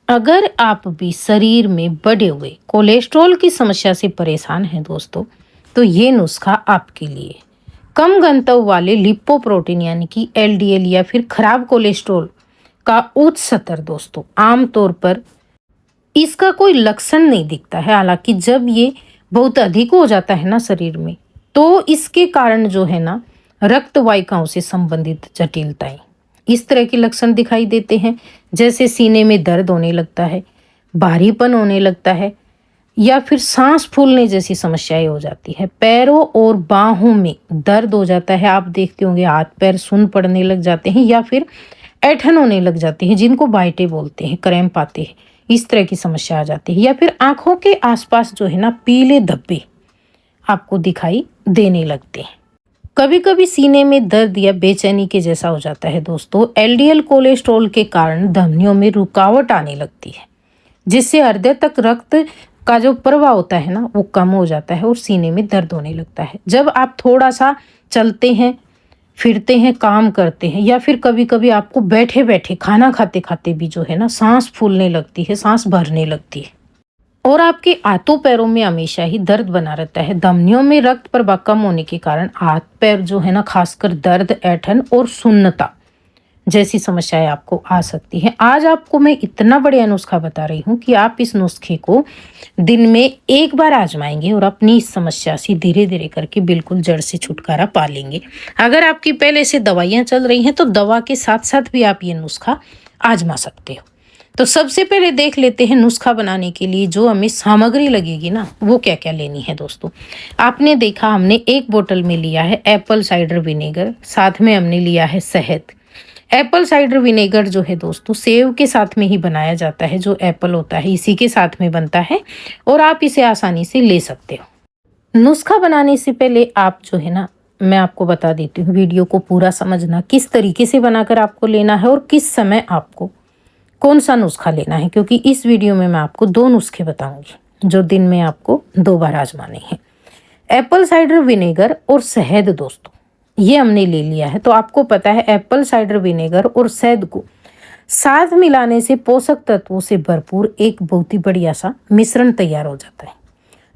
अगर आप भी शरीर में बढ़े हुए कोलेस्ट्रॉल की समस्या से परेशान हैं दोस्तों, तो ये नुस्खा आपके लिए। कम घनत्व वाले लिपोप्रोटीन यानी कि एलडीएल या फिर खराब कोलेस्ट्रॉल का उच्च स्तर दोस्तों, आमतौर पर इसका कोई लक्षण नहीं दिखता है। हालांकि जब ये बहुत अधिक हो जाता है ना शरीर में, तो इसके कारण जो है ना रक्त वाहिकाओं से संबंधित जटिलताएं, इस तरह के लक्षण दिखाई देते हैं। जैसे सीने में दर्द होने लगता है, भारीपन होने लगता है, या फिर सांस फूलने जैसी समस्याएं हो जाती है। पैरों और बाहों में दर्द हो जाता है। आप देखते होंगे हाथ पैर सुन्न पड़ने लग जाते हैं, या फिर ऐठन होने लग जाती है, जिनको बाइटे बोलते हैं, क्रैम्प आते हैं, इस तरह की समस्या आ जाती है। या फिर आंखों के आसपास जो है ना पीले धब्बे आपको दिखाई देने लगते हैं। कभी कभी सीने में दर्द या बेचैनी के जैसा हो जाता है दोस्तों। एलडीएल कोलेस्ट्रॉल के कारण धमनियों में रुकावट आने लगती है, जिससे हृदय तक रक्त का जो प्रवाह होता है ना वो कम हो जाता है और सीने में दर्द होने लगता है। जब आप थोड़ा सा चलते हैं, फिरते हैं, काम करते हैं, या फिर कभी कभी आपको बैठे बैठे खाना खाते खाते भी जो है ना सांस फूलने लगती है, सांस भरने लगती है, और आपके हाथों पैरों में हमेशा ही दर्द बना रहता है। धमनियों में रक्त प्रवाह कम होने के कारण हाथ पैर जो है ना खासकर दर्द, ऐठन और सुन्नता जैसी समस्याएं आपको आ सकती हैं। आज आपको मैं इतना बढ़िया नुस्खा बता रही हूँ कि आप इस नुस्खे को दिन में एक बार आजमाएंगे और अपनी इस समस्या से धीरे धीरे करके बिल्कुल जड़ से छुटकारा पा लेंगे। अगर आपकी पहले से दवाइयाँ चल रही हैं तो दवा के साथ साथ भी आप ये नुस्खा आजमा सकते हो। तो सबसे पहले देख लेते हैं नुस्खा बनाने के लिए जो हमें सामग्री लगेगी ना वो क्या क्या लेनी है दोस्तों। आपने देखा हमने एक बोतल में लिया है एप्पल साइडर विनेगर, साथ में हमने लिया है शहद। एप्पल साइडर विनेगर जो है दोस्तों सेव के साथ में ही बनाया जाता है, जो एप्पल होता है इसी के साथ में बनता है, और आप इसे आसानी से ले सकते हो। नुस्खा बनाने से पहले आप जो है ना, मैं आपको बता देती हूँ, वीडियो को पूरा समझना, किस तरीके से बनाकर आपको लेना है और किस समय आपको कौन सा नुस्खा लेना है, क्योंकि इस वीडियो में मैं आपको 2 नुस्खे बताऊंगी जो दिन में आपको 2 बार आजमाने हैं। एप्पल साइडर विनेगर और शहद दोस्तों ये हमने ले लिया है। तो आपको पता है एप्पल साइडर विनेगर और शहद को साथ मिलाने से पोषक तत्वों से भरपूर एक बहुत ही बढ़िया सा मिश्रण तैयार हो जाता है,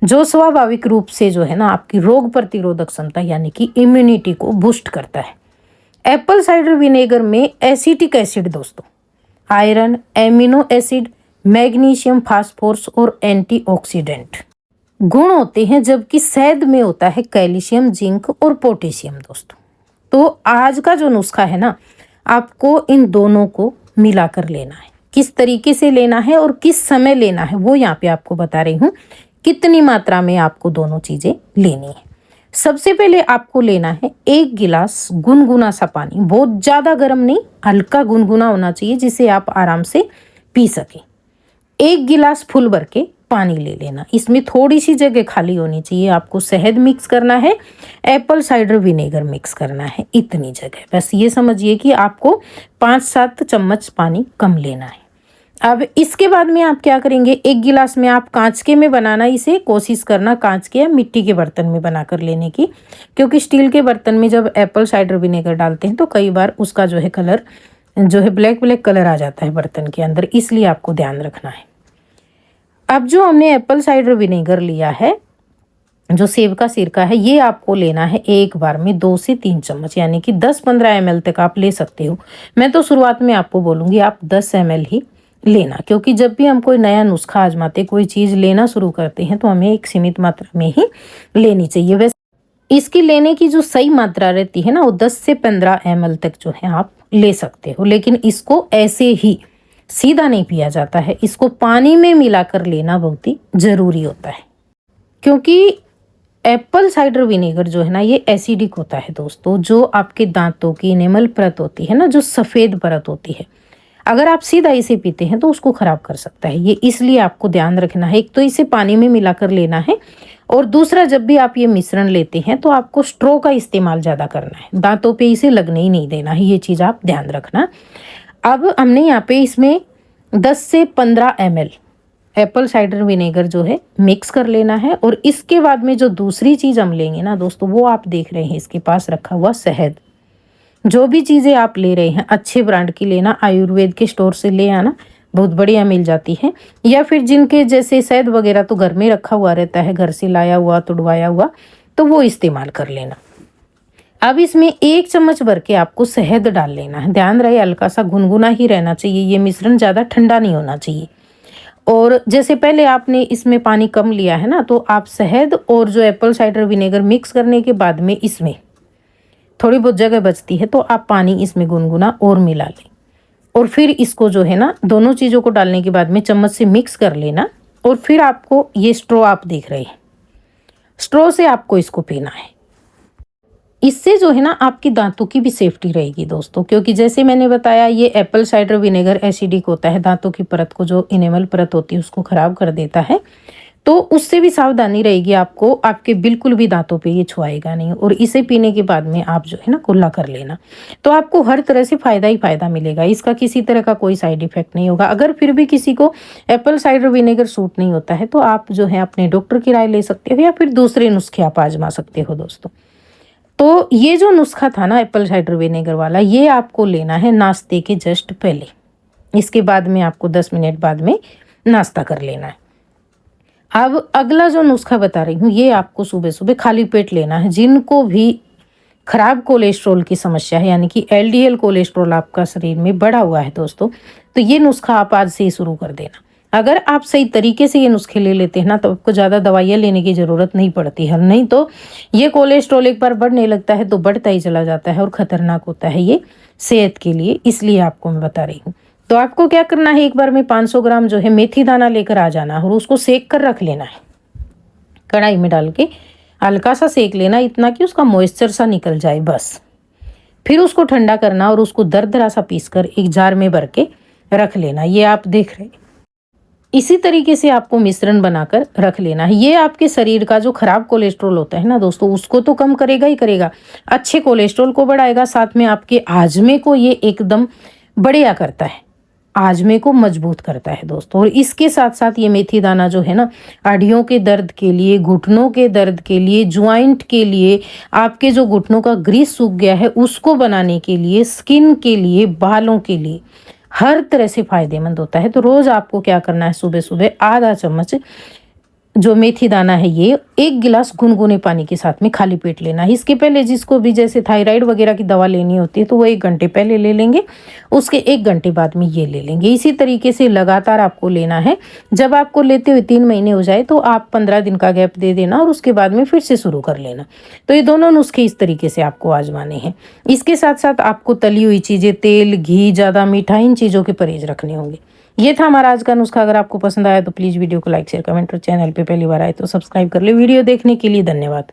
जो स्वाभाविक रूप से जो है ना आपकी रोग प्रतिरोधक क्षमता यानी कि इम्यूनिटी को बूस्ट करता है। एप्पल साइडर विनेगर में एसिटिक एसिड दोस्तों iron, amino acid, magnesium, phosphorus और एंटीऑक्सीडेंट गुण होते हैं, जबकि शहद में होता है कैल्शियम, जिंक और पोटेशियम दोस्तों। तो आज का जो नुस्खा है ना आपको इन दोनों को मिलाकर लेना है। किस तरीके से लेना है और किस समय लेना है वो यहाँ पे आपको बता रही हूँ, कितनी मात्रा में आपको दोनों चीजें लेनी है। सबसे पहले आपको लेना है 1 गिलास गुनगुना सा पानी, बहुत ज्यादा गर्म नहीं, हल्का गुनगुना होना चाहिए जिसे आप आराम से पी सके। 1 गिलास फुल भर के पानी ले लेना, इसमें थोड़ी सी जगह खाली होनी चाहिए। आपको शहद मिक्स करना है, एप्पल साइडर विनेगर मिक्स करना है, इतनी जगह। बस ये समझिए कि आपको 5-7 चम्मच पानी कम लेना है। अब इसके बाद में आप क्या करेंगे, 1 गिलास में आप कांच के में बनाना, इसे कोशिश करना कांच के या मिट्टी के बर्तन में बनाकर लेने की, क्योंकि स्टील के बर्तन में जब एप्पल साइडर विनेगर डालते हैं तो कई बार उसका जो है कलर जो है ब्लैक ब्लैक कलर आ जाता है बर्तन के अंदर, इसलिए आपको ध्यान रखना है। अब जो हमने एप्पल साइडर विनेगर लिया है, जो सेब का सिरका है, ये आपको लेना है एक बार में 2 से 3 चम्मच, यानी कि 10-15 ml तक आप ले सकते हो। मैं तो शुरुआत में आपको बोलूँगी आप 10 ml ही लेना, क्योंकि जब भी हम कोई नया नुस्खा आजमाते, कोई चीज़ लेना शुरू करते हैं तो हमें एक सीमित मात्रा में ही लेनी चाहिए। वैसे इसकी लेने की जो सही मात्रा रहती है ना वो 10 से 15 ml तक जो है आप ले सकते हो, लेकिन इसको ऐसे ही सीधा नहीं पिया जाता है, इसको पानी में मिलाकर लेना बहुत ही जरूरी होता है, क्योंकि एप्पल साइडर विनेगर जो है ना ये एसिडिक होता है दोस्तों। जो आपके दांतों की इनेमल परत होती है ना, जो सफ़ेद परत होती है, अगर आप सीधा इसे पीते हैं तो उसको खराब कर सकता है ये, इसलिए आपको ध्यान रखना है। एक तो इसे पानी में मिलाकर लेना है, और दूसरा जब भी आप ये मिश्रण लेते हैं तो आपको स्ट्रो का इस्तेमाल ज़्यादा करना है, दांतों पे इसे लगने ही नहीं देना है, ये चीज़ आप ध्यान रखना। अब हमने यहाँ पे इसमें 10 से 15 ml एप्पल साइडर विनेगर जो है मिक्स कर लेना है, और इसके बाद में जो दूसरी चीज़ हम लेंगे ना दोस्तों वो आप देख रहे हैं इसके पास रखा हुआ शहद। जो भी चीज़ें आप ले रहे हैं अच्छे ब्रांड की लेना, आयुर्वेद के स्टोर से ले आना, बहुत बढ़िया मिल जाती है। या फिर जिनके जैसे शहद वगैरह तो घर में रखा हुआ रहता है, घर से लाया हुआ तुड़वाया हुआ, तो वो इस्तेमाल कर लेना। अब इसमें 1 चम्मच भर के आपको शहद डाल लेना है। ध्यान रहे हल्का सा गुनगुना ही रहना चाहिए, ये मिश्रण ज़्यादा ठंडा नहीं होना चाहिए। और जैसे पहले आपने इसमें पानी कम लिया है ना, तो आप शहद और जो एप्पल साइडर विनेगर मिक्स करने के बाद में इसमें थोड़ी बहुत जगह बचती है, तो आप पानी इसमें गुनगुना और मिला लें। और फिर इसको जो है ना, दोनों चीज़ों को डालने के बाद में चम्मच से मिक्स कर लेना। और फिर आपको ये स्ट्रॉ आप देख रहे हैं, स्ट्रॉ से आपको इसको पीना है। इससे जो है ना आपकी दांतों की भी सेफ्टी रहेगी दोस्तों, क्योंकि जैसे मैंने बताया ये एप्पल साइडर विनेगर एसिडिक होता है, दांतों की परत को, जो इनेमल परत होती है उसको खराब कर देता है। तो उससे भी सावधानी रहेगी आपको, आपके बिल्कुल भी दांतों पे ये छुआएगा नहीं। और इसे पीने के बाद में आप जो है ना कुल्ला कर लेना, तो आपको हर तरह से फ़ायदा ही फ़ायदा मिलेगा। इसका किसी तरह का कोई साइड इफेक्ट नहीं होगा। अगर फिर भी किसी को एप्पल साइडर विनेगर सूट नहीं होता है, तो आप जो है अपने डॉक्टर की राय ले सकते हो, या फिर दूसरे नुस्खे आप आजमा सकते हो दोस्तों। तो ये जो नुस्खा था ना एप्पल साइडर विनेगर वाला, ये आपको लेना है नाश्ते के जस्ट पहले। इसके बाद में आपको 10 मिनट बाद में नाश्ता कर लेना है। अब अगला जो नुस्खा बता रही हूँ, ये आपको सुबह सुबह खाली पेट लेना है। जिनको भी खराब कोलेस्ट्रॉल की समस्या है, यानी कि एलडीएल कोलेस्ट्रॉल आपका शरीर में बढ़ा हुआ है दोस्तों, तो ये नुस्खा आप आज से ही शुरू कर देना। अगर आप सही तरीके से ये नुस्खे ले लेते हैं ना, तो आपको ज़्यादा दवाइयाँ लेने की ज़रूरत नहीं पड़ती है। नहीं तो ये कोलेस्ट्रॉल एक बार बढ़ने लगता है तो बढ़ता ही चला जाता है, और ख़तरनाक होता है ये सेहत के लिए। इसलिए आपको मैं बता रही हूँ। तो आपको क्या करना है, एक बार में 500 ग्राम जो है मेथी दाना लेकर आ जाना है, और उसको सेक कर रख लेना है। कढ़ाई में डाल के हल्का सा सेक लेना, इतना कि उसका मॉइस्चर सा निकल जाए बस। फिर उसको ठंडा करना और उसको दरदरा सा पीस कर एक जार में भर के रख लेना। ये आप देख रहे हैं, इसी तरीके से आपको मिश्रण बनाकर रख लेना है। ये आपके शरीर का जो खराब कोलेस्ट्रॉल होता है ना दोस्तों, उसको तो कम करेगा ही करेगा, अच्छे कोलेस्ट्रॉल को बढ़ाएगा, साथ में आपके आजमे को ये एकदम बढ़िया करता है, आजमे को मजबूत करता है दोस्तों। और इसके साथ साथ ये मेथी दाना जो है ना, हड्डियों के दर्द के लिए, घुटनों के दर्द के लिए, ज्वाइंट के लिए, आपके जो घुटनों का ग्रीस सूख गया है उसको बनाने के लिए, स्किन के लिए, बालों के लिए, हर तरह से फायदेमंद होता है। तो रोज आपको क्या करना है, सुबह सुबह आधा चम्मच जो मेथी दाना है ये 1 गिलास गुनगुने पानी के साथ में खाली पेट लेना है। इसके पहले जिसको भी जैसे थायराइड वगैरह की दवा लेनी होती है, तो वो 1 घंटे पहले ले लेंगे, उसके 1 घंटे बाद में ये ले लेंगे। इसी तरीके से लगातार आपको लेना है। जब आपको लेते हुए 3 महीने हो जाए, तो आप 15 दिन का गैप दे देना, और उसके बाद में फिर से शुरू कर लेना। तो ये दोनों नुस्खे इस तरीके से आपको आजमाने हैं। इसके साथ साथ आपको तली हुई चीज़ें, तेल, घी, ज़्यादा मीठा, इन चीज़ों के परहेज रखने होंगे। ये था हमारा आज का नुस्खा। अगर आपको पसंद आया तो प्लीज़ वीडियो को लाइक शेयर कमेंट, और चैनल पे पहली बार आए तो सब्सक्राइब कर ले। वीडियो देखने के लिए धन्यवाद।